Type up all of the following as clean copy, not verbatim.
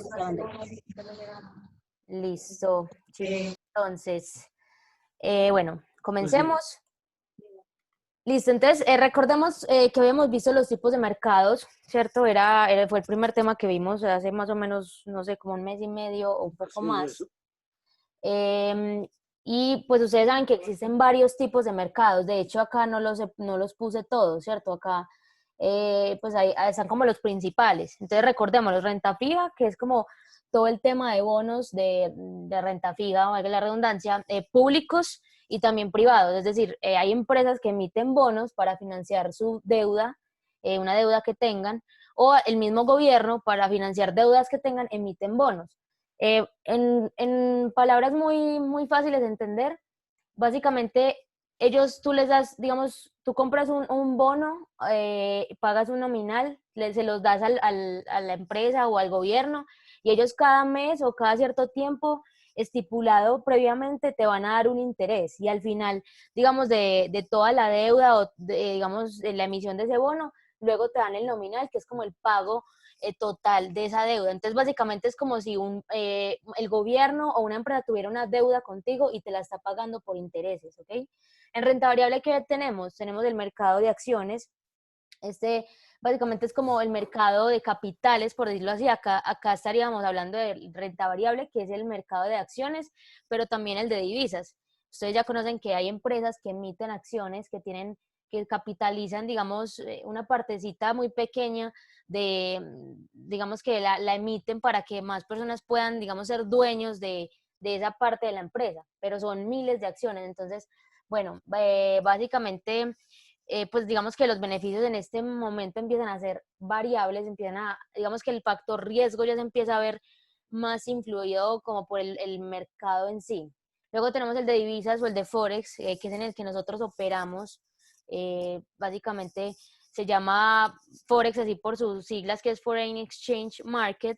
Grabando. Listo, chicos. Entonces, bueno, comencemos. Listo, entonces recordemos que habíamos visto los tipos de mercados, ¿cierto? Fue el primer tema que vimos hace más o menos, no sé, como un mes y medio o un poco más. Y pues ustedes saben que existen varios tipos de mercados. De hecho, acá no los puse todos, ¿cierto? Acá pues ahí están como los principales. Entonces recordemos, renta fija, que es como todo el tema de bonos de renta fija, valga la redundancia, públicos y también privados. Es decir, hay empresas que emiten bonos para financiar su deuda, una deuda que tengan, o el mismo gobierno para financiar deudas que tengan emiten bonos. En palabras muy fáciles de entender, básicamente tú les das, digamos, tú compras un bono, pagas un nominal, se los das a la empresa o al gobierno y ellos cada mes o cada cierto tiempo estipulado previamente te van a dar un interés y al final, digamos, de toda la deuda o digamos, de la emisión de ese bono, luego te dan el nominal, que es como el pago total de esa deuda. Entonces, básicamente es como si el gobierno o una empresa tuviera una deuda contigo y te la está pagando por intereses, ¿ok? En renta variable, ¿qué tenemos? Tenemos el mercado de acciones. Básicamente es como el mercado de capitales, por decirlo así. Acá estaríamos hablando de renta variable, que es el mercado de acciones, pero también el de divisas. Ustedes ya conocen que hay empresas que emiten acciones que capitalizan, digamos, una partecita muy pequeña digamos que la emiten para que más personas puedan, digamos, ser dueños de esa parte de la empresa, pero son miles de acciones. Entonces, bueno, básicamente, pues digamos que los beneficios en este momento empiezan a ser variables, digamos que el factor riesgo ya se empieza a ver más influido como por el mercado en sí. Luego tenemos el de divisas o el de Forex, que es en el que nosotros operamos. Básicamente se llama Forex así por sus siglas, que es Foreign Exchange Market,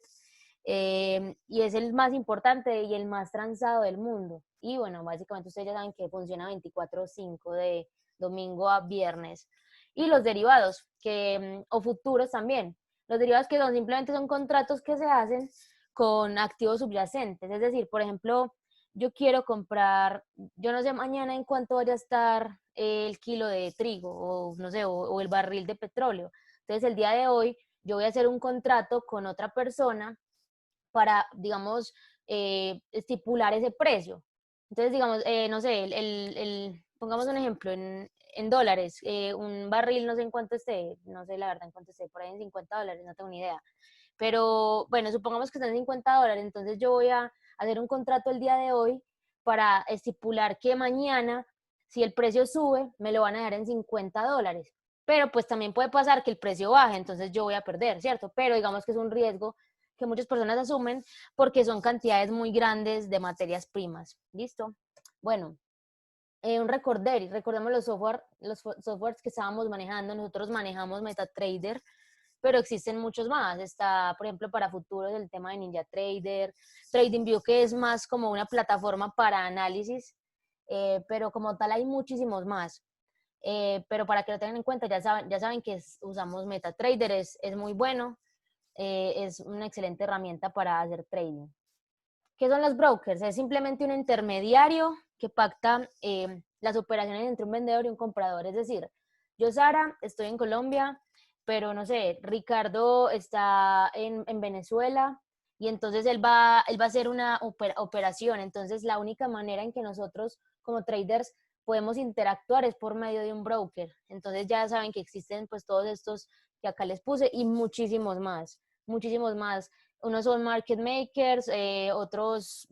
y es el más importante y el más transado del mundo. Y bueno, básicamente ustedes ya saben que funciona 24/5 de domingo a viernes. Y los derivados, o futuros también. Los derivados que simplemente son contratos que se hacen con activos subyacentes. Es decir, por ejemplo, yo quiero comprar, yo no sé mañana en cuánto vaya a estar el kilo de trigo o no sé, o el barril de petróleo. Entonces el día de hoy yo voy a hacer un contrato con otra persona para, digamos, estipular ese precio. Entonces, digamos, no sé, pongamos un ejemplo, en dólares, un barril no sé en cuánto esté, no sé la verdad en cuánto esté, por ahí en $50, no tengo ni idea. Pero bueno, supongamos que están en $50, entonces yo voy a hacer un contrato el día de hoy para estipular que mañana, si el precio sube, me lo van a dar en $50. Pero pues también puede pasar que el precio baje, entonces yo voy a perder, ¿cierto? Pero digamos que es un riesgo que muchas personas asumen porque son cantidades muy grandes de materias primas. ¿Listo? Bueno, recordemos los softwares que estábamos manejando. Nosotros manejamos MetaTrader, pero existen muchos más. Está, por ejemplo, para futuros el tema de NinjaTrader, TradingView, que es más como una plataforma para análisis, pero como tal hay muchísimos más. Pero para que lo tengan en cuenta, ya saben que usamos MetaTrader, es muy bueno, es una excelente herramienta para hacer trading. ¿Qué son los brokers? Es simplemente un intermediario que pacta las operaciones entre un vendedor y un comprador. Es decir, yo, Sara, estoy en Colombia, pero no sé, Ricardo está en Venezuela y entonces él va a hacer una operación. Entonces, la única manera en que nosotros como traders podemos interactuar es por medio de un broker. Entonces, ya saben que existen pues todos estos que acá les puse y muchísimos más, muchísimos más. Unos son market makers, otros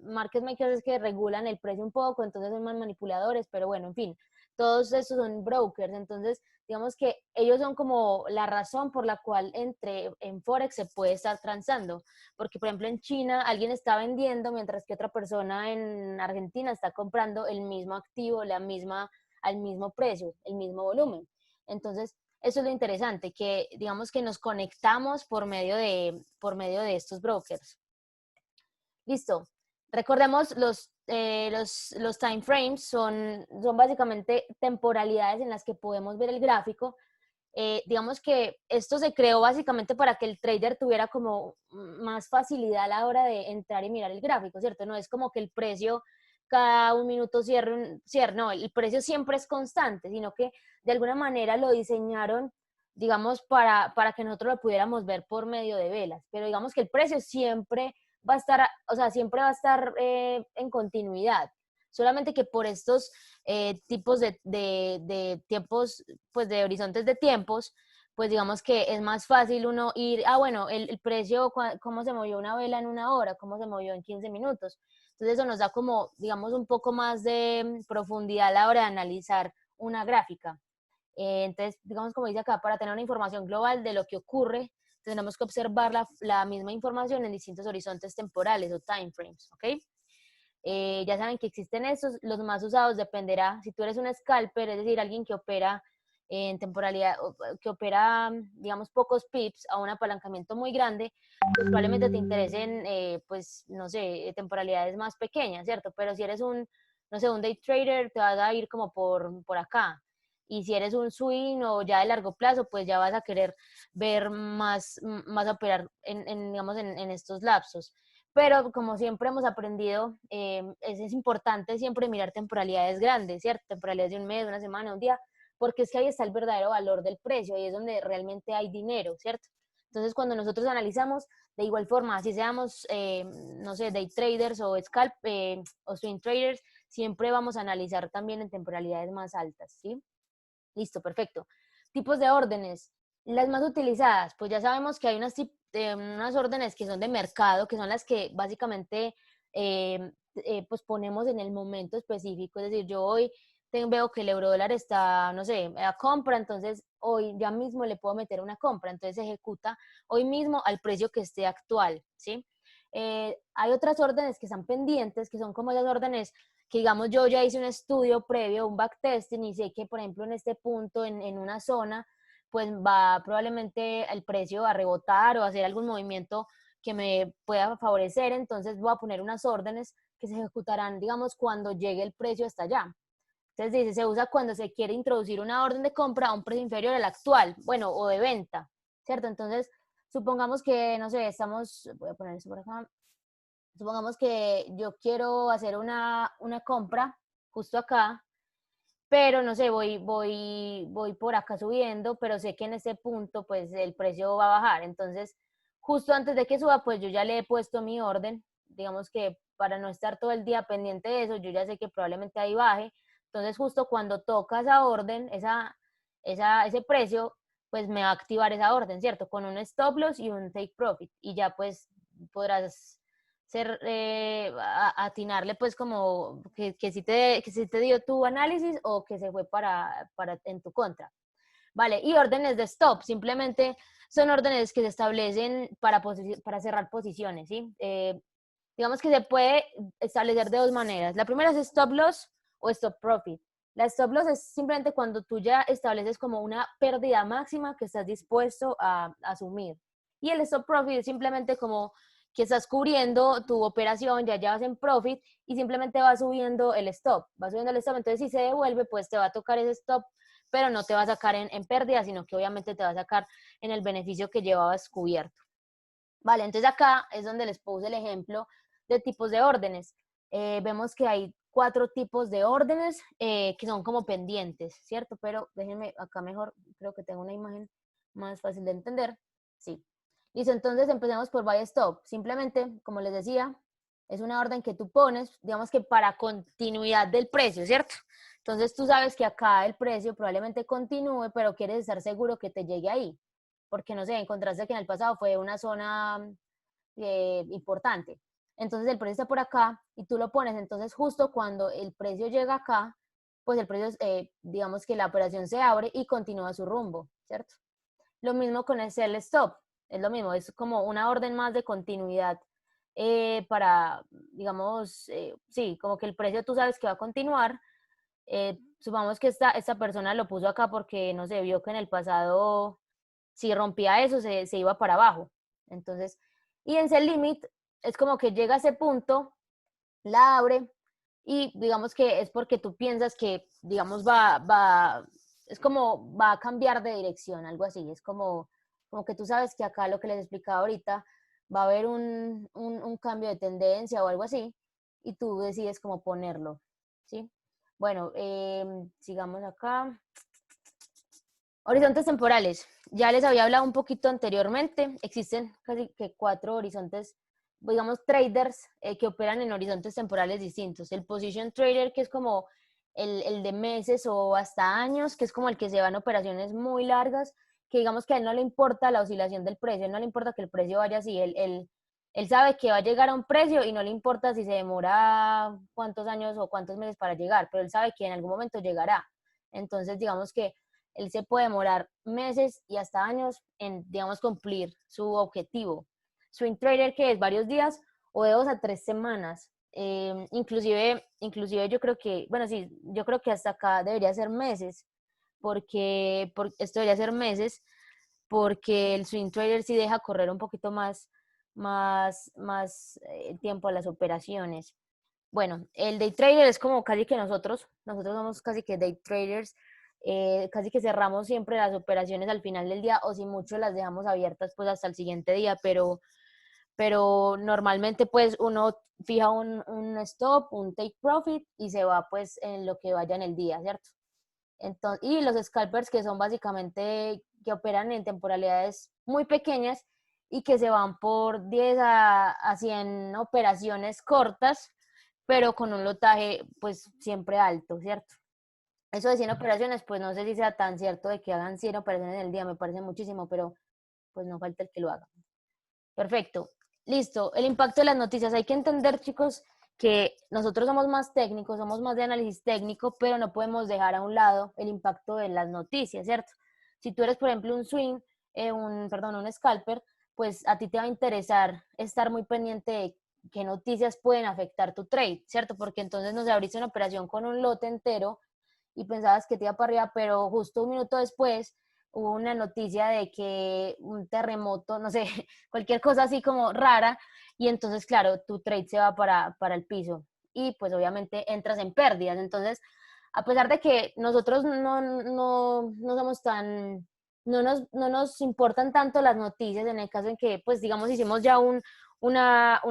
market makers que regulan el precio un poco, entonces son más manipuladores, pero bueno, en fin, todos estos son brokers. Entonces digamos que ellos son como la razón por la cual en Forex se puede estar transando, porque por ejemplo en China alguien está vendiendo mientras que otra persona en Argentina está comprando el mismo activo, al mismo precio, el mismo volumen. Entonces eso es lo interesante, que digamos que nos conectamos por medio de estos brokers. Listo. Recordemos los time frames son básicamente temporalidades en las que podemos ver el gráfico digamos que esto se creó básicamente para que el trader tuviera como más facilidad a la hora de entrar y mirar el gráfico, ¿cierto? No es como que el precio cada un minuto cierre, no, el precio siempre es constante, sino que de alguna manera lo diseñaron, digamos, para que nosotros lo pudiéramos ver por medio de velas, pero digamos que el precio siempre va a estar, o sea, siempre va a estar en continuidad, solamente que por estos tipos de tiempos, pues de horizontes de tiempos, pues digamos que es más fácil uno ir, bueno, el precio, cómo se movió una vela en una hora, cómo se movió en 15 minutos. Entonces eso nos da como, digamos, un poco más de profundidad a la hora de analizar una gráfica. Entonces, digamos, como dice acá, para tener una información global de lo que ocurre, tenemos que observar la misma información en distintos horizontes temporales o time frames, ¿ok? Ya saben que existen estos, los más usados dependerá, si tú eres un scalper, es decir, alguien que opera en temporalidad, que opera, digamos, pocos pips a un apalancamiento muy grande, pues probablemente te interesen, pues, no sé, temporalidades más pequeñas, ¿cierto? Pero si eres un, no sé, un day trader, te vas a ir como por acá. Y si eres un swing o ya de largo plazo, pues ya vas a querer ver más operar digamos, en estos lapsos. Pero como siempre hemos aprendido, es importante siempre mirar temporalidades grandes, ¿cierto? Temporalidades de un mes, una semana, un día, porque es que ahí está el verdadero valor del precio, ahí es donde realmente hay dinero, ¿cierto? Entonces, cuando nosotros analizamos, de igual forma, así seamos, no sé, day traders o scalp o swing traders, siempre vamos a analizar también en temporalidades más altas, ¿sí? Listo, perfecto. Tipos de órdenes. Las más utilizadas, pues ya sabemos que hay unas órdenes que son de mercado, que son las que básicamente pues ponemos en el momento específico. Es decir, yo hoy veo que el euro dólar está, no sé, a compra, entonces hoy ya mismo le puedo meter una compra, entonces se ejecuta hoy mismo al precio que esté actual, ¿sí? Hay otras órdenes que están pendientes, que son como esas órdenes que digamos yo ya hice un estudio previo, un backtesting y sé que por ejemplo en este punto, en una zona, pues va probablemente el precio a rebotar o a hacer algún movimiento que me pueda favorecer, entonces voy a poner unas órdenes que se ejecutarán, digamos, cuando llegue el precio hasta allá. Entonces dice, se usa cuando se quiere introducir una orden de compra a un precio inferior al actual, bueno, o de venta, ¿cierto? Entonces, supongamos que, no sé, voy a poner eso por acá, supongamos que yo quiero hacer una compra justo acá, pero no sé, voy por acá subiendo, pero sé que en ese punto pues el precio va a bajar. Entonces, justo antes de que suba, pues yo ya le he puesto mi orden, digamos que para no estar todo el día pendiente de eso, yo ya sé que probablemente ahí baje. Entonces, justo cuando toca esa orden, ese precio, pues me va a activar esa orden, ¿cierto? Con un stop loss y un take profit. Y ya pues podrás atinarle pues como que si te dio tu análisis o que se fue para en tu contra. Vale, y órdenes de stop, simplemente son órdenes que se establecen para cerrar posiciones, ¿sí? Digamos que se puede establecer de dos maneras. La primera es stop loss o stop profit. La stop loss es simplemente cuando tú ya estableces como una pérdida máxima que estás dispuesto a asumir. Y el stop profit es simplemente como que estás cubriendo tu operación, ya vas en profit y simplemente va subiendo el stop, va subiendo el stop, entonces si se devuelve, pues te va a tocar ese stop, pero no te va a sacar en pérdida, sino que obviamente te va a sacar en el beneficio que llevabas cubierto. Vale, entonces acá es donde les puse el ejemplo de tipos de órdenes. Vemos que hay 4 tipos de órdenes que son como pendientes, ¿cierto? Pero déjenme acá mejor, creo que tengo una imagen más fácil de entender. Sí. Listo, entonces empecemos por buy stop. Simplemente, como les decía, es una orden que tú pones, digamos que para continuidad del precio, ¿cierto? Entonces tú sabes que acá el precio probablemente continúe, pero quieres estar seguro que te llegue ahí porque no sé, encontraste que en el pasado fue una zona importante. Entonces el precio está por acá y tú lo pones, entonces justo cuando el precio llega acá, pues el precio, digamos que la operación se abre y continúa su rumbo, ¿cierto? Lo mismo con el sell stop, es lo mismo, es como una orden más de continuidad para, digamos, sí, como que el precio tú sabes que va a continuar. Supongamos que esta persona lo puso acá porque, no sé, vio que en el pasado si rompía eso, se iba para abajo. Entonces, y en ese limit es como que llega a ese punto, la abre y digamos que es porque tú piensas que, digamos, es como va a cambiar de dirección, algo así. Es como que tú sabes que acá lo que les explicaba ahorita, va a haber un cambio de tendencia o algo así, y tú decides cómo ponerlo, ¿sí? Bueno, sigamos acá. Horizontes temporales. Ya les había hablado un poquito anteriormente. Existen casi que 4 horizontes, digamos, traders que operan en horizontes temporales distintos. El position trader, que es como el de meses o hasta años, que es como el que se va en operaciones muy largas, que digamos que a él no le importa la oscilación del precio, a él no le importa que el precio vaya así, él sabe que va a llegar a un precio y no le importa si se demora cuántos años o cuántos meses para llegar, pero él sabe que en algún momento llegará. Entonces, digamos que él se puede demorar meses y hasta años en, digamos, cumplir su objetivo. Swing trader, que es varios días o de 2 a 3 semanas. Inclusive yo creo que, bueno, sí, yo creo que hasta acá debería ser meses, porque esto debería ser meses, porque el swing trader sí deja correr un poquito más tiempo a las operaciones. Bueno, el day trader es como casi que nosotros somos casi que day traders, casi que cerramos siempre las operaciones al final del día o si mucho las dejamos abiertas pues hasta el siguiente día, pero normalmente pues uno fija un stop, un take profit y se va pues en lo que vaya en el día, ¿cierto? Entonces, y los scalpers que son básicamente que operan en temporalidades muy pequeñas y que se van por 10 a 100 operaciones cortas, pero con un lotaje pues siempre alto, ¿cierto? Eso de 100 operaciones, pues no sé si sea tan cierto de que hagan 100 operaciones en el día, me parece muchísimo, pero pues no falta el que lo haga. Perfecto. Listo. El impacto de las noticias. Hay que entender, chicos, que nosotros somos más técnicos, somos más de análisis técnico, pero no podemos dejar a un lado el impacto de las noticias, ¿cierto? Si tú eres, por ejemplo, un swing, un scalper, pues a ti te va a interesar estar muy pendiente de qué noticias pueden afectar tu trade, ¿cierto? Porque entonces nos abriste una operación con un lote entero y pensabas que te iba para arriba, pero justo un minuto después hubo una noticia de que un terremoto, no sé, cualquier cosa así como rara, y entonces, claro, tu trade se va para el piso y pues obviamente entras en pérdidas. Entonces, a pesar de que nosotros no somos tan, no nos importan tanto las noticias, en el caso en que, pues digamos, hicimos ya un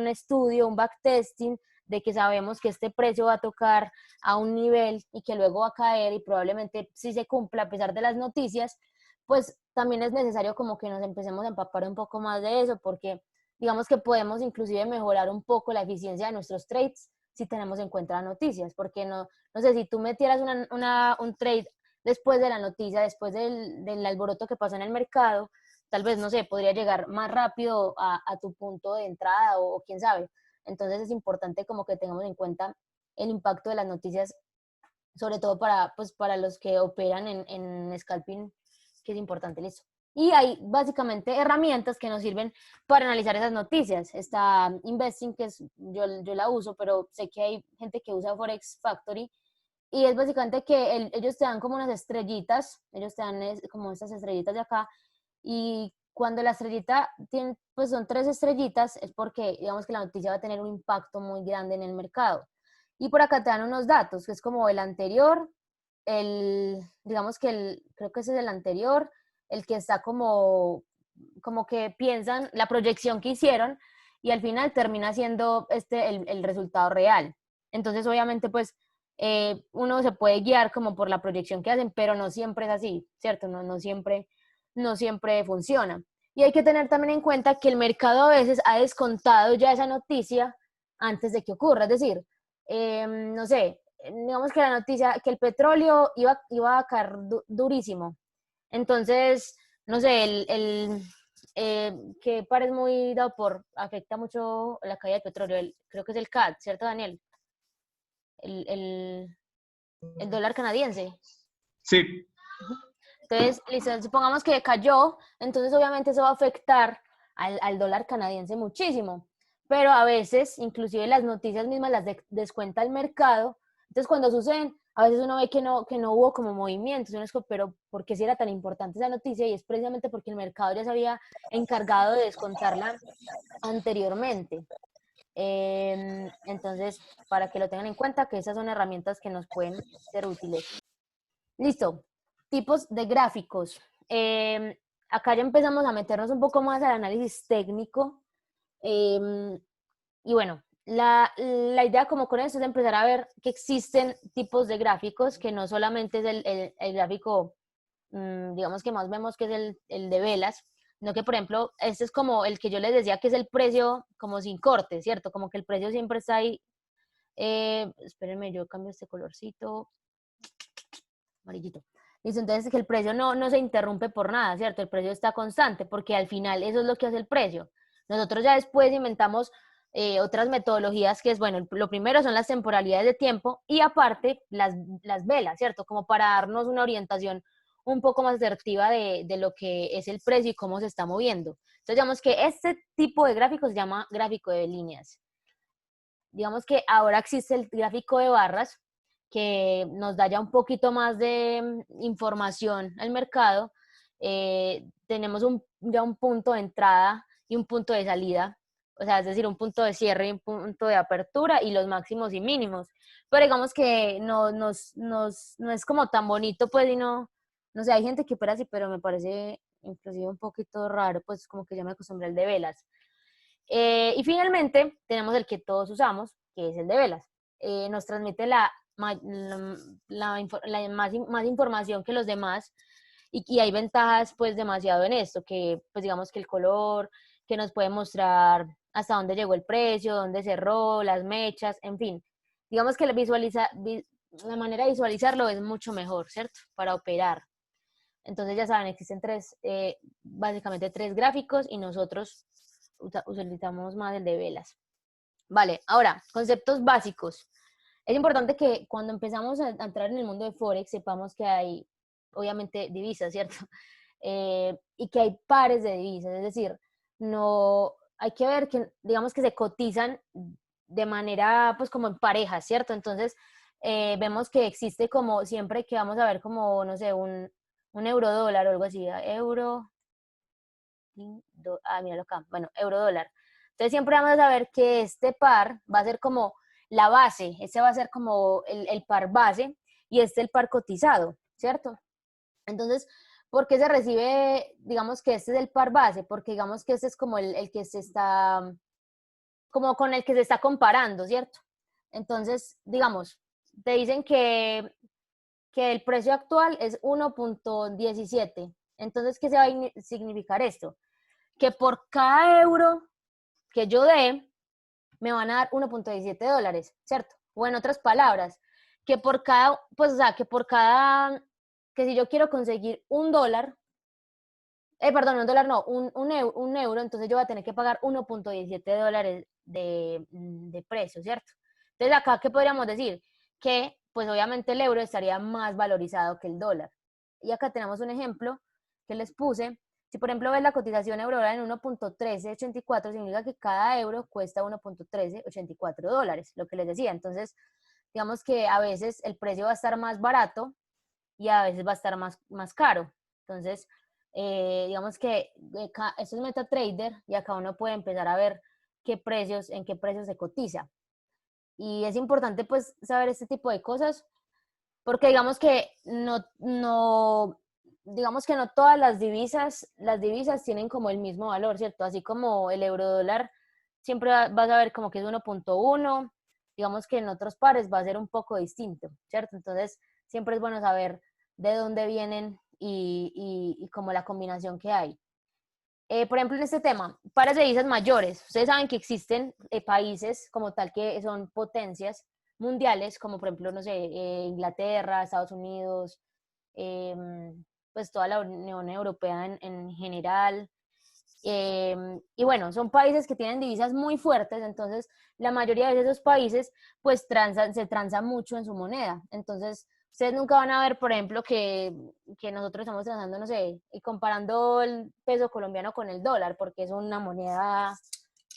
estudio, un backtesting, de que sabemos que este precio va a tocar a un nivel y que luego va a caer y probablemente si se cumpla a pesar de las noticias, pues también es necesario como que nos empecemos a empapar un poco más de eso porque digamos que podemos inclusive mejorar un poco la eficiencia de nuestros trades si tenemos en cuenta las noticias, porque no sé, si tú metieras un trade después de la noticia, después del alboroto que pasó en el mercado, tal vez, no sé, podría llegar más rápido a tu punto de entrada o quién sabe. Entonces es importante como que tengamos en cuenta el impacto de las noticias, sobre todo pues, para los que operan en scalping, que es importante, listo. Y hay básicamente herramientas que nos sirven para analizar esas noticias. Está Investing, que yo la uso, pero sé que hay gente que usa Forex Factory, y es básicamente que ellos te dan como unas estrellitas, ellos te dan como estas estrellitas de acá, y cuando la estrellita tiene, pues son 3 estrellitas, es porque digamos que la noticia va a tener un impacto muy grande en el mercado. Y por acá te dan unos datos, que es como el anterior, digamos que creo que ese es el anterior, el que está como que piensan, la proyección que hicieron, y al final termina siendo el resultado real. Entonces, obviamente, pues, uno se puede guiar como por la proyección que hacen, pero no siempre es así, ¿cierto? No siempre funciona. Y hay que tener también en cuenta que el mercado a veces ha descontado ya esa noticia antes de que ocurra. Es decir, no sé, digamos que la noticia, que el petróleo iba a caer durísimo. Entonces, no sé, que parece muy dado afecta mucho la caída del petróleo, creo que es el CAD, ¿cierto, Daniel? El, el, el dólar canadiense. Sí. Entonces, listo, supongamos que cayó, entonces obviamente eso va a afectar al dólar canadiense muchísimo, pero a veces, inclusive las noticias mismas las descuenta el mercado, entonces cuando suceden, a veces uno ve que no hubo como movimientos, uno es como, pero ¿por qué si era tan importante esa noticia? Y es precisamente porque el mercado ya se había encargado de descontarla anteriormente. Entonces, para que lo tengan en cuenta, que esas son herramientas que nos pueden ser útiles. Listo. tipos de gráficos. Acá ya empezamos a meternos un poco más al análisis técnico. Y bueno, la idea como con esto es empezar a ver que existen tipos de gráficos, que no solamente es el gráfico, digamos que más vemos que es el de velas, sino que por ejemplo, este es como el que yo les decía que es el precio como sin corte, ¿cierto? Como que el precio siempre está ahí. Espérenme, yo cambio este colorcito, amarillito. Listo, entonces que el precio no se interrumpe por nada, ¿cierto? El precio está constante, porque al final eso es lo que hace el precio. Nosotros ya después inventamos otras metodologías que es, bueno, lo primero son las temporalidades de tiempo y aparte las velas, ¿cierto? Como para darnos una orientación un poco más asertiva de lo que es el precio y cómo se está moviendo. Entonces, digamos que este tipo de gráfico se llama gráfico de líneas. Digamos que ahora existe el gráfico de barras, que nos da ya un poquito más de información al mercado. Tenemos ya un punto de entrada y un punto de salida, o sea, es decir, un punto de cierre y un punto de apertura y los máximos y mínimos. Pero digamos que no es como tan bonito, pues, y no sé, hay gente que opera así, pero me parece inclusive un poquito raro, pues como que ya me acostumbré al de velas. Y finalmente tenemos el que todos usamos, que es el de velas. Nos transmite más información que los demás y hay ventajas pues demasiado en esto, que pues digamos que el color, que nos puede mostrar hasta dónde llegó el precio, dónde cerró, las mechas, en fin. Digamos que la manera de visualizarlo es mucho mejor, ¿cierto? Para operar. Entonces ya saben, existen básicamente tres gráficos y nosotros utilizamos más el de velas. Vale, ahora, conceptos básicos. Es importante que cuando empezamos a entrar en el mundo de Forex sepamos que hay, obviamente, divisas, ¿cierto? Y que hay pares de divisas, es decir, no, hay que ver que, digamos que se cotizan de manera, pues como en parejas, ¿cierto? Entonces, vemos que existe como, siempre que vamos a ver como, no sé, un euro dólar o algo así, euro, míralo acá, bueno, euro dólar. Entonces siempre vamos a ver que este par va a ser como la base, este va a ser como el par base y este el par cotizado, ¿cierto? Entonces, ¿por qué se recibe, digamos que este es el par base? Porque digamos que este es como el que se está, como con el que se está comparando, ¿cierto? Entonces, digamos, te dicen que el precio actual es 1.17. Entonces, ¿qué se va a significar esto? Que por cada euro que yo dé, me van a dar 1.17 dólares, ¿cierto? O en otras palabras, que por cada, pues, o sea, que si yo quiero conseguir un dólar, perdón, un dólar no, un euro, entonces yo voy a tener que pagar 1.17 dólares de precio, ¿cierto? Entonces acá, ¿qué podríamos decir? Que, pues obviamente el euro estaría más valorizado que el dólar. Y acá tenemos un ejemplo que les puse. Si por ejemplo ves la cotización euro dólar en 1.1384, significa que cada euro cuesta 1.1384 dólares, lo que les decía. Entonces, digamos que a veces el precio va a estar más barato y a veces va a estar más caro. Entonces, digamos que esto es MetaTrader y acá uno puede empezar a ver en qué precios se cotiza. Y es importante pues saber este tipo de cosas porque digamos que digamos que no todas las divisas tienen como el mismo valor, ¿cierto? Así como el euro dólar siempre vas a ver como que es 1.1, digamos que en otros pares va a ser un poco distinto, ¿cierto? Entonces siempre es bueno saber de dónde vienen y como la combinación que hay. Por ejemplo, en este tema, pares de divisas mayores. Ustedes saben que existen países como tal que son potencias mundiales, como por ejemplo, no sé, Inglaterra, Estados Unidos, pues toda la Unión Europea en general. Y bueno, son países que tienen divisas muy fuertes, entonces la mayoría de esos países pues se transan mucho en su moneda. Entonces, ustedes nunca van a ver, por ejemplo, que nosotros estamos transando, no sé, y comparando el peso colombiano con el dólar, porque es una moneda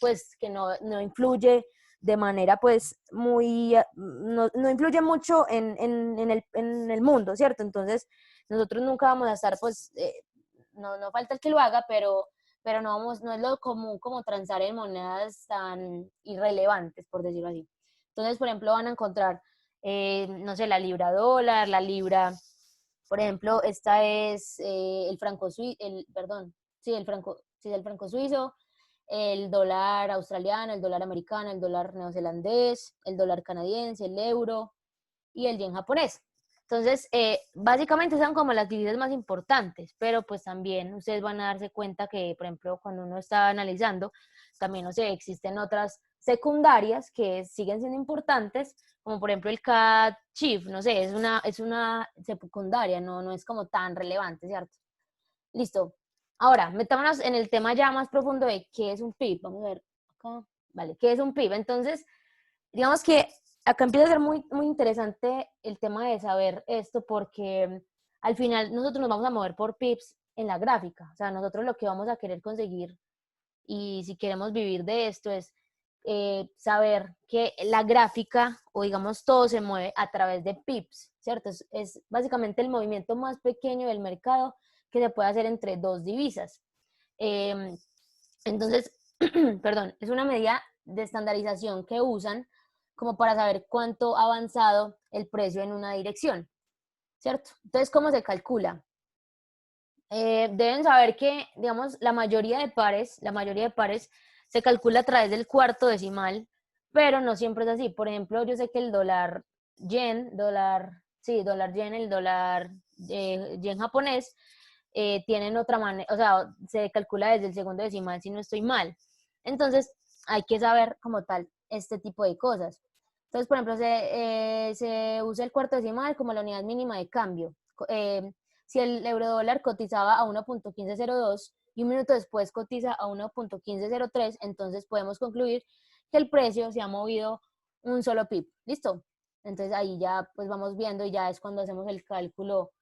pues que no influye de manera pues no influye mucho en el mundo, ¿cierto? Entonces, nosotros nunca vamos a estar pues, no falta el que lo haga, pero no es lo común como transar en monedas tan irrelevantes, por decirlo así. Entonces, por ejemplo, van a encontrar, no sé, la libra dólar, la libra Por ejemplo, esta es el franco suizo, perdón, sí, el franco suizo, el dólar australiano, el dólar americano, el dólar neozelandés, el dólar canadiense, el euro y el yen japonés. Entonces, básicamente son como las divisas más importantes, pero pues también ustedes van a darse cuenta que, por ejemplo, cuando uno está analizando, también, no sé, existen otras secundarias que siguen siendo importantes, como por ejemplo el CAD Chief, no sé, es una secundaria, no es como tan relevante, ¿cierto? Listo. Ahora, metámonos en el tema ya más profundo de qué es un PIB. Vamos a ver acá. Vale, ¿qué es un PIB? Entonces, digamos que acá empieza a ser muy, muy interesante el tema de saber esto porque al final nosotros nos vamos a mover por PIBs en la gráfica. O sea, nosotros lo que vamos a querer conseguir y si queremos vivir de esto es saber que la gráfica o digamos todo se mueve a través de pips, ¿cierto? Es básicamente el movimiento más pequeño del mercado que se puede hacer entre dos divisas. Eh, entonces, perdón, es una medida de estandarización que usan como para saber cuánto ha avanzado el precio en una dirección, ¿cierto? Entonces, ¿cómo se calcula? Deben saber que, digamos, la mayoría de pares se calcula a través del cuarto decimal, pero no siempre es así. Por ejemplo, yo sé que el dólar yen, dólar yen, el dólar yen japonés, tienen otra manera, o sea, se calcula desde el segundo decimal si no estoy mal. Entonces, hay que saber como tal este tipo de cosas. Entonces, por ejemplo, se usa el cuarto decimal como la unidad mínima de cambio. Si el eurodólar cotizaba a 1.1502 y un minuto después cotiza a 1.1503, entonces podemos concluir que el precio se ha movido un solo pip. ¿Listo? Entonces ahí ya pues vamos viendo y ya es cuando hacemos el cálculo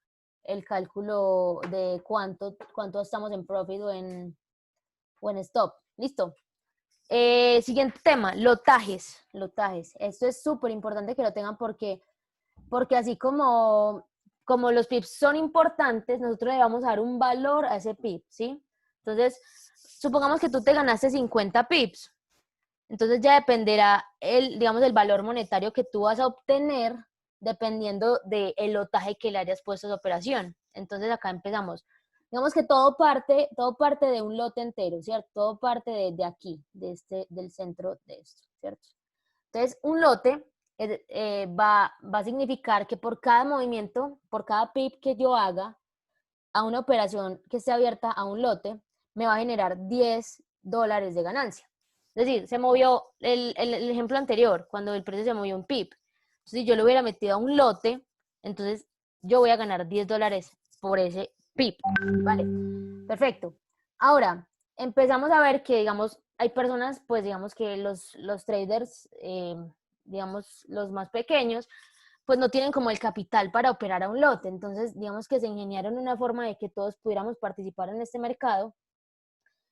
de cuánto estamos en profit o en stop. ¿Listo? Siguiente tema, lotajes. Lotajes. Esto es súper importante que lo tengan porque así como los pips son importantes, nosotros le vamos a dar un valor a ese pip, ¿sí? Entonces, supongamos que tú te ganaste 50 pips. Entonces ya dependerá digamos, el valor monetario que tú vas a obtener dependiendo del lotaje que le hayas puesto a esa operación. Entonces acá empezamos. Digamos que todo parte de un lote entero, ¿cierto? Todo parte de aquí, del centro de esto, ¿cierto? Entonces, un lote va a significar que por cada movimiento, por cada pip que yo haga a una operación que esté abierta a un lote, me va a generar $10 de ganancia. Es decir, se movió el ejemplo anterior, cuando el precio se movió un pip. Entonces, si yo lo hubiera metido a un lote, entonces yo voy a ganar $10 por ese pip. Vale, perfecto. Ahora, empezamos a ver que, digamos, hay personas, pues digamos que los traders, digamos, los más pequeños, pues no tienen como el capital para operar a un lote. Entonces, digamos que se ingeniaron una forma de que todos pudiéramos participar en este mercado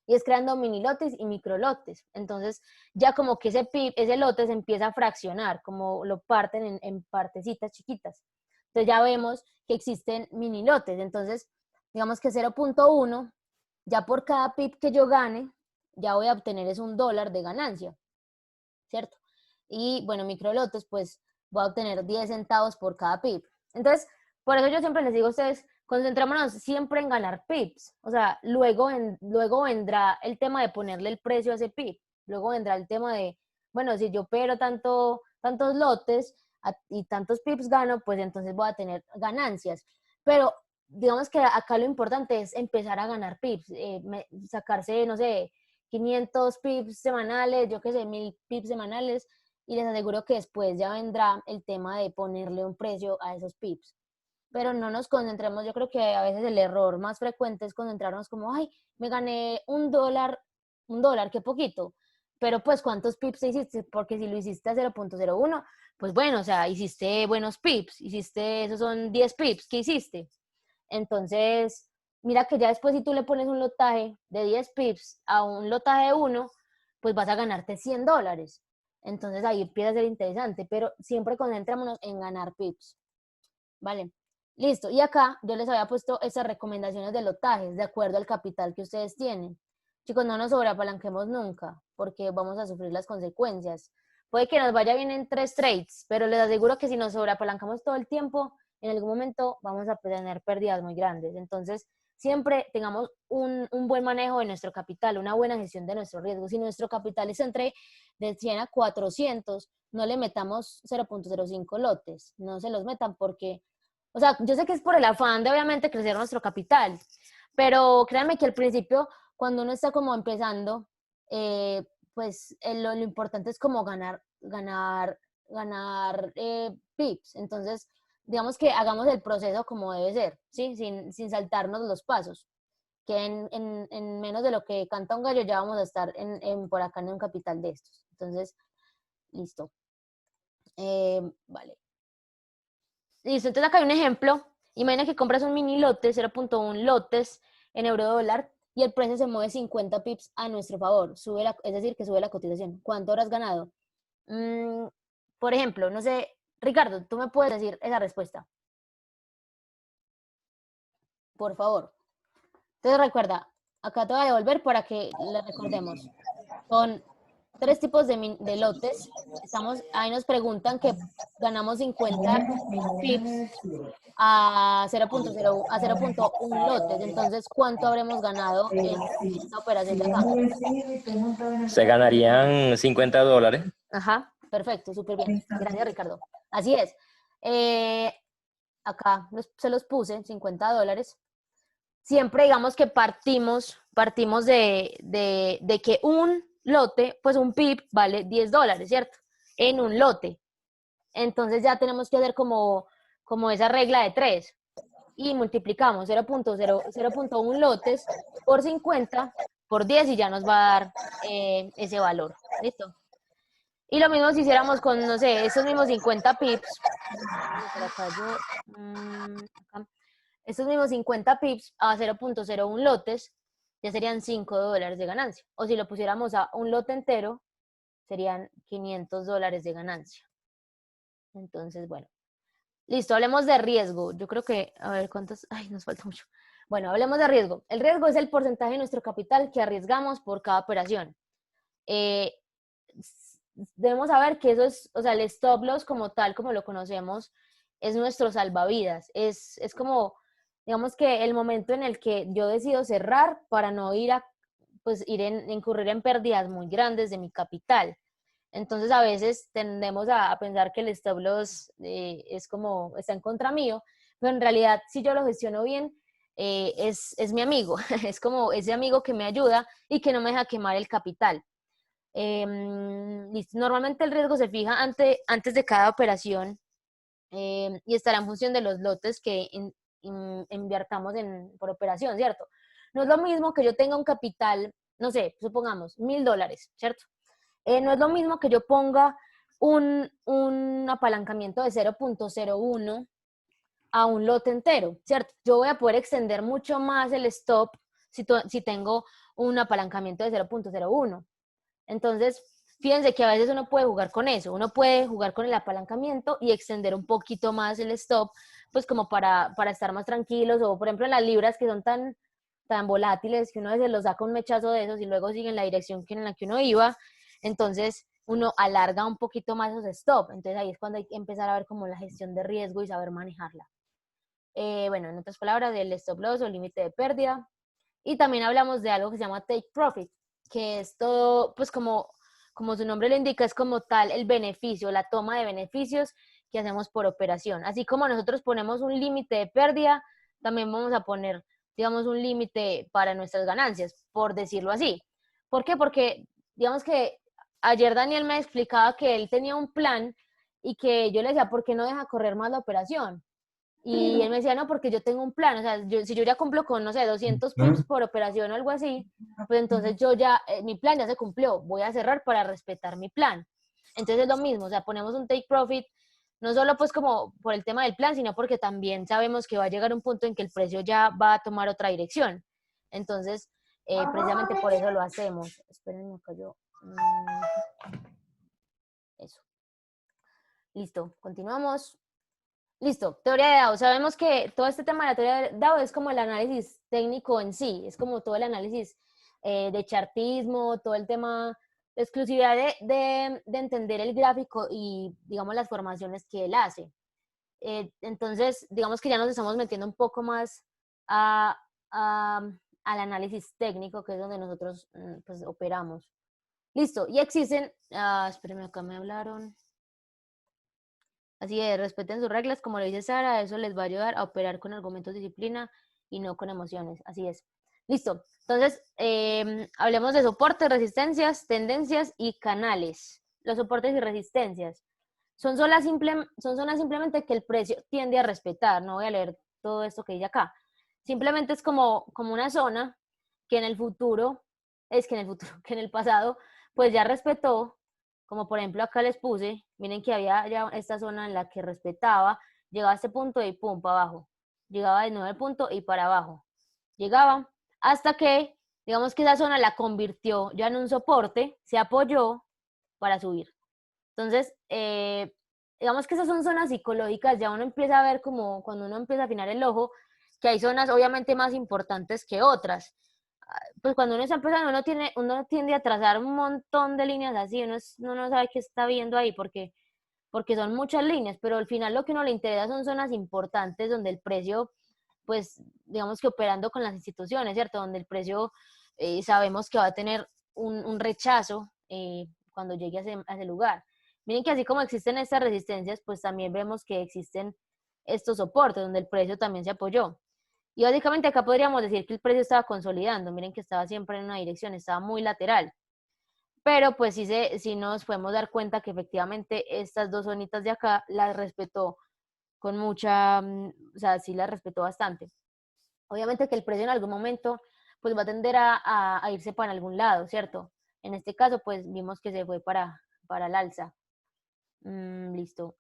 y es creando mini lotes y micro lotes. Entonces, ya como que ese lote se empieza a fraccionar, como lo parten en partecitas chiquitas. Entonces, ya vemos que existen mini lotes. Entonces, digamos que 0.1, ya por cada pip que yo gane, ya voy a obtener es $1 de ganancia, ¿cierto? Y bueno, micro lotes, pues voy a obtener 10 centavos por cada pip. Entonces, por eso yo siempre les digo a ustedes, concentrémonos siempre en ganar pips. O sea, luego vendrá el tema de ponerle el precio a ese pip. Luego vendrá el tema de, bueno, si yo opero tantos lotes y tantos pips gano, pues entonces voy a tener ganancias. Pero digamos que acá lo importante es empezar a ganar pips, sacarse, no sé, 500 pips semanales, yo qué sé, 1000 pips semanales, y les aseguro que después ya vendrá el tema de ponerle un precio a esos pips. Pero no nos concentremos, yo creo que a veces el error más frecuente es concentrarnos como, ay, me gané $1, qué poquito. Pero pues, ¿cuántos pips hiciste? Porque si lo hiciste a 0.01, pues bueno, o sea, hiciste buenos pips, esos son 10 pips que hiciste. Entonces, mira que ya después si tú le pones un lotaje de 10 pips a un lotaje de 1, pues vas a ganarte $100. Entonces ahí empieza a ser interesante, pero siempre concentrémonos en ganar pips. ¿Vale? Listo. Y acá yo les había puesto esas recomendaciones de lotajes de acuerdo al capital que ustedes tienen. Chicos, no nos sobreapalanquemos nunca porque vamos a sufrir las consecuencias. Puede que nos vaya bien en 3 trades, pero les aseguro que si nos sobreapalancamos todo el tiempo, en algún momento vamos a tener pérdidas muy grandes. Entonces, siempre tengamos un buen manejo de nuestro capital, una buena gestión de nuestro riesgo. Si nuestro capital es entre de 100 a 400, no le metamos 0.05 lotes, no se los metan porque, o sea, yo sé que es por el afán de obviamente crecer nuestro capital, pero créanme que al principio, cuando uno está como empezando, pues lo importante es como ganar pips. Entonces, digamos que hagamos el proceso como debe ser, ¿sí? Sin saltarnos los pasos, que en menos de lo que canta un gallo ya vamos a estar por acá en un capital de estos. Entonces, listo. Vale. Listo, entonces acá hay un ejemplo. Imagina que compras un mini lote, 0.1 lotes en euro dólar, y el precio se mueve 50 pips a nuestro favor. Es decir, que sube la cotización. ¿Cuánto habrás ganado? Por ejemplo, no sé, Ricardo, tú me puedes decir esa respuesta, por favor. Entonces recuerda, acá te voy a devolver para que le recordemos. Son tres tipos de lotes. Ahí nos preguntan que ganamos 50 pips a 0.1 lotes. Entonces, ¿cuánto habremos ganado en esta operación de acá? Se ganarían $50. Ajá, perfecto, súper bien. Gracias, Ricardo. Así es. Eh, acá se los puse, $50. Siempre digamos que partimos de que un lote, pues un PIB vale $10, ¿cierto? En un lote. Entonces ya tenemos que hacer como esa regla de 3 y multiplicamos 0.1 lotes por 50 por 10 y ya nos va a dar ese valor. ¿Listo? Y lo mismo si hiciéramos con, no sé, esos mismos 50 pips. Por acá yo, acá. Estos mismos 50 pips a 0.01 lotes ya serían $5 de ganancia. O si lo pusiéramos a un lote entero, serían $500 de ganancia. Entonces, bueno. Listo, hablemos de riesgo. Yo creo que, a ver, ¿cuántos? Ay, nos falta mucho. Bueno, hablemos de riesgo. El riesgo es el porcentaje de nuestro capital que arriesgamos por cada operación. Eh, debemos saber que eso es, o sea, el stop loss como tal, como lo conocemos, es nuestro salvavidas. Es como, digamos que el momento en el que yo decido cerrar para no incurrir en pérdidas muy grandes de mi capital. Entonces a veces tendemos a pensar que el stop loss es como, está en contra mío, pero en realidad si yo lo gestiono bien, es mi amigo, es como ese amigo que me ayuda y que no me deja quemar el capital. Normalmente el riesgo se fija antes de cada operación y estará en función de los lotes que invirtamos por operación, ¿cierto? No es lo mismo que yo tenga un capital, no sé, supongamos, $1,000, ¿cierto? No es lo mismo que yo ponga un apalancamiento de 0.01 a un lote entero, ¿cierto? Yo voy a poder extender mucho más el stop si tengo un apalancamiento de 0.01. Entonces, fíjense que a veces uno puede jugar con eso, uno puede jugar con el apalancamiento y extender un poquito más el stop, pues como para estar más tranquilos, o por ejemplo en las libras que son tan volátiles que uno a veces los saca un mechazo de esos y luego sigue en la dirección en la que uno iba, entonces uno alarga un poquito más esos stop, entonces ahí es cuando hay que empezar a ver como la gestión de riesgo y saber manejarla. Bueno, en otras palabras, del stop loss o límite de pérdida. Y también hablamos de algo que se llama take profit, que es todo, pues como su nombre le indica, es como tal el beneficio, la toma de beneficios que hacemos por operación. Así como nosotros ponemos un límite de pérdida, también vamos a poner, digamos, un límite para nuestras ganancias, por decirlo así. ¿Por qué? Porque, digamos que ayer Daniel me explicaba que él tenía un plan y que yo le decía, ¿por qué no deja correr más la operación? Y él me decía, no, porque yo tengo un plan, o sea, si yo ya cumplo con, no sé, 200 pips por operación o algo así, pues entonces yo ya, mi plan ya se cumplió, voy a cerrar para respetar mi plan. Entonces es lo mismo, o sea, ponemos un take profit, no solo pues como por el tema del plan, sino porque también sabemos que va a llegar un punto en que el precio ya va a tomar otra dirección. Entonces, precisamente por eso lo hacemos. Espérenme acá yo. Eso. Listo, continuamos. Listo, teoría de DAO. Sabemos que todo este tema de la teoría de DAO es como el análisis técnico en sí, es como todo el análisis de chartismo, todo el tema de exclusividad de entender el gráfico y, digamos, las formaciones que él hace. Entonces, digamos que ya nos estamos metiendo un poco más a, al análisis técnico, que es donde nosotros pues, operamos. Listo, y existen, espérenme, acá me hablaron. Así es, respeten sus reglas, como le dice Sara, eso les va a ayudar a operar con argumentos de disciplina y no con emociones. Así es. Listo. Entonces, hablemos de soportes, resistencias, tendencias y canales. Los soportes y resistencias son zonas simplemente que el precio tiende a respetar. No voy a leer todo esto que dice acá. Simplemente es como una zona que en el futuro, que en el pasado, pues ya respetó, como por ejemplo acá les puse, miren que había ya esta zona en la que respetaba, llegaba a este punto y pum, para abajo. Llegaba de nuevo al punto y para abajo. Llegaba hasta que, digamos que esa zona la convirtió ya en un soporte, se apoyó para subir. Entonces, digamos que esas son zonas psicológicas, ya uno empieza a ver como cuando uno empieza a afinar el ojo, que hay zonas obviamente más importantes que otras. Pues cuando uno está empezando, uno tiende a trazar un montón de líneas así, uno no sabe qué está viendo ahí porque son muchas líneas, pero al final lo que uno le interesa son zonas importantes donde el precio, pues digamos que operando con las instituciones, ¿cierto? Donde el precio sabemos que va a tener un rechazo cuando llegue a ese lugar. Miren que así como existen estas resistencias, pues también vemos que existen estos soportes donde el precio también se apoyó. Y básicamente acá podríamos decir que el precio estaba consolidando. Miren que estaba siempre en una dirección, estaba muy lateral. Pero pues sí nos podemos dar cuenta que efectivamente estas dos zonitas de acá las respetó con mucha, o sea, sí las respetó bastante. Obviamente que el precio en algún momento pues va a tender a irse para algún lado, ¿cierto? En este caso pues vimos que se fue para el alza. Listo.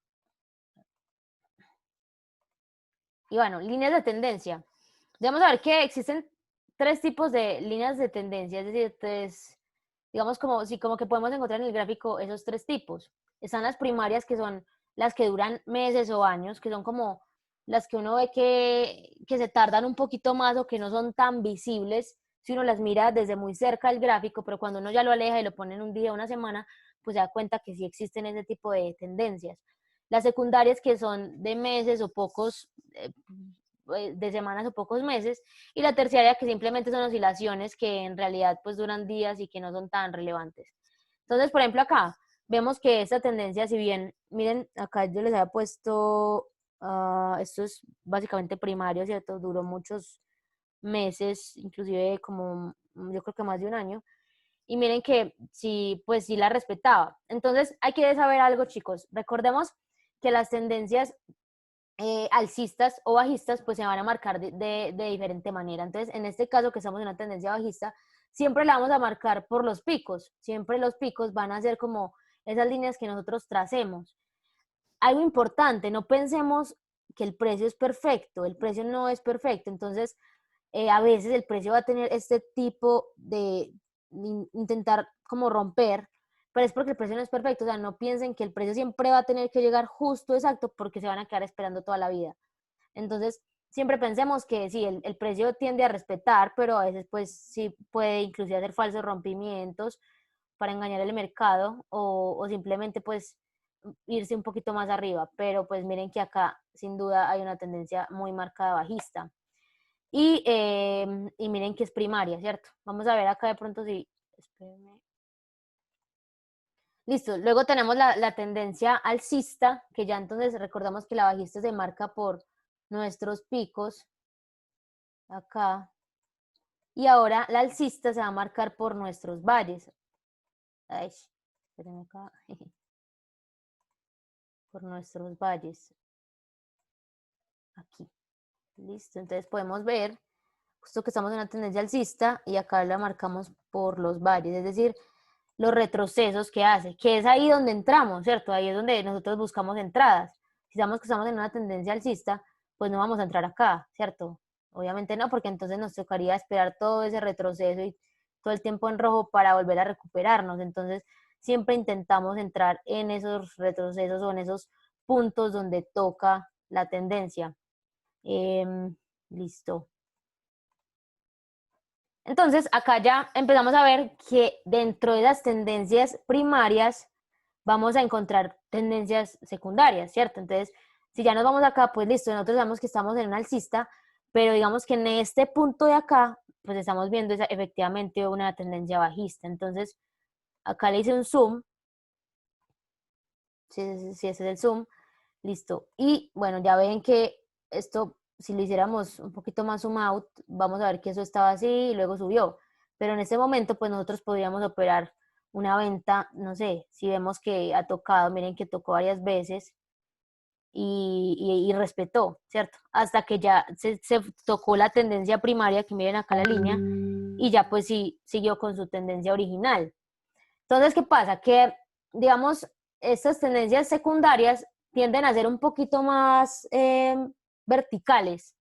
Y bueno, líneas de tendencia. Vamos a ver que existen tres tipos de líneas de tendencia, es decir, digamos como que podemos encontrar en el gráfico esos tres tipos. Están las primarias, que son las que duran meses o años, que son como las que uno ve que se tardan un poquito más o que no son tan visibles si uno las mira desde muy cerca del gráfico, pero cuando uno ya lo aleja y lo pone en un día, una semana, pues se da cuenta que sí existen ese tipo de tendencias. Las secundarias, que son de meses o pocos, de semanas o pocos meses, y la terciaria, que simplemente son oscilaciones que en realidad pues duran días y que no son tan relevantes. Entonces, por ejemplo, acá vemos que esta tendencia, si bien, miren, acá yo les había puesto, esto es básicamente primario, ¿cierto? Duró muchos meses, inclusive como yo creo que más de un año, y miren que sí, pues sí la respetaba. Entonces, hay que saber algo, chicos. Recordemos que las tendencias alcistas o bajistas pues se van a marcar de diferente manera. Entonces, en este caso que estamos en una tendencia bajista, siempre la vamos a marcar por los picos. Siempre los picos van a ser como esas líneas que nosotros tracemos. Algo importante, no pensemos que el precio es perfecto, el precio no es perfecto. Entonces, a veces el precio va a tener este tipo de intentar como romper, pero es porque el precio no es perfecto. O sea, no piensen que el precio siempre va a tener que llegar justo exacto porque se van a quedar esperando toda la vida. Entonces, siempre pensemos que sí, el precio tiende a respetar, pero a veces pues sí puede inclusive hacer falsos rompimientos para engañar el mercado o simplemente pues irse un poquito más arriba. Pero pues miren que acá sin duda hay una tendencia muy marcada bajista. Y miren que es primaria, ¿cierto? Vamos a ver acá de pronto si... Espérenme. Listo, luego tenemos la tendencia alcista, que ya entonces recordamos que la bajista se marca por nuestros picos, acá, y ahora la alcista se va a marcar por nuestros valles. Ay, espérenme acá. Por nuestros valles. Aquí. Listo, entonces podemos ver justo que estamos en una tendencia alcista y acá la marcamos por los valles, es decir, los retrocesos que hace, que es ahí donde entramos, ¿cierto? Ahí es donde nosotros buscamos entradas. Si sabemos que estamos en una tendencia alcista, pues no vamos a entrar acá, ¿cierto? Obviamente no, porque entonces nos tocaría esperar todo ese retroceso y todo el tiempo en rojo para volver a recuperarnos. Entonces, siempre intentamos entrar en esos retrocesos o en esos puntos donde toca la tendencia. Listo. Entonces, acá ya empezamos a ver que dentro de las tendencias primarias vamos a encontrar tendencias secundarias, ¿cierto? Entonces, Si ya nos vamos acá, pues listo, nosotros sabemos que estamos en un alcista, pero digamos que en este punto de acá, pues estamos viendo efectivamente una tendencia bajista. Entonces, acá le hice un zoom, si ese es el zoom, listo. Y bueno, ya ven que esto, si lo hiciéramos un poquito más zoom out, vamos a ver que eso estaba así y luego subió. Pero en este momento, pues nosotros podríamos operar una venta, no sé, si vemos que ha tocado, miren que tocó varias veces y respetó, ¿cierto? Hasta que ya se tocó la tendencia primaria, que miren acá la línea, y ya pues sí siguió con su tendencia original. Entonces, ¿qué pasa? Que, digamos, estas tendencias secundarias tienden a ser un poquito más verticales,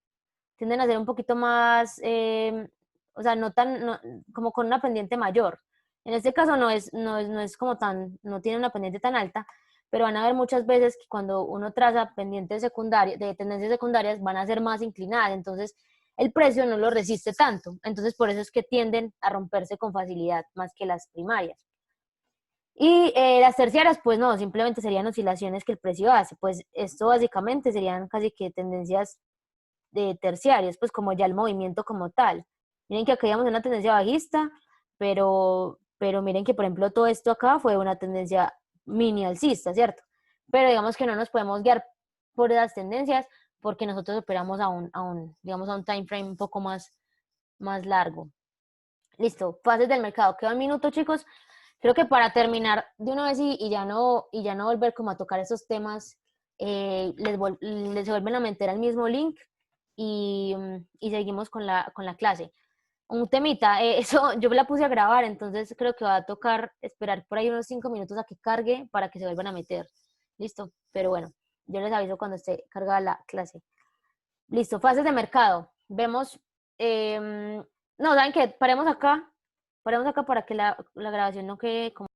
tienden a ser un poquito más, o sea, no tan, no, como con una pendiente mayor. En este caso no es como tan, no tiene una pendiente tan alta, pero van a haber muchas veces que cuando uno traza pendientes secundarias, de tendencias secundarias, van a ser más inclinadas, entonces el precio no lo resiste tanto. Entonces, por eso es que tienden a romperse con facilidad más que las primarias. Y las terciarias, pues no, simplemente serían oscilaciones que el precio hace. Pues esto básicamente serían casi que tendencias de terciarias, pues como ya el movimiento como tal. Miren que acá habíamos una tendencia bajista, pero miren que, por ejemplo, todo esto acá fue una tendencia mini alcista, ¿cierto? Pero digamos que no nos podemos guiar por esas tendencias porque nosotros operamos digamos, a un time frame un poco más largo. Listo, fases del mercado. Queda un minuto, chicos. Creo que para terminar de una vez y ya no volver como a tocar esos temas, les vuelven a meter al mismo link y seguimos con la clase. Un temita, eso yo la puse a grabar, entonces creo que va a tocar esperar por ahí unos 5 minutos a que cargue para que se vuelvan a meter. Listo, pero bueno, yo les aviso cuando esté cargada la clase. Listo, fases de mercado. Vemos, no, ¿saben qué? Paremos acá para que la grabación no quede como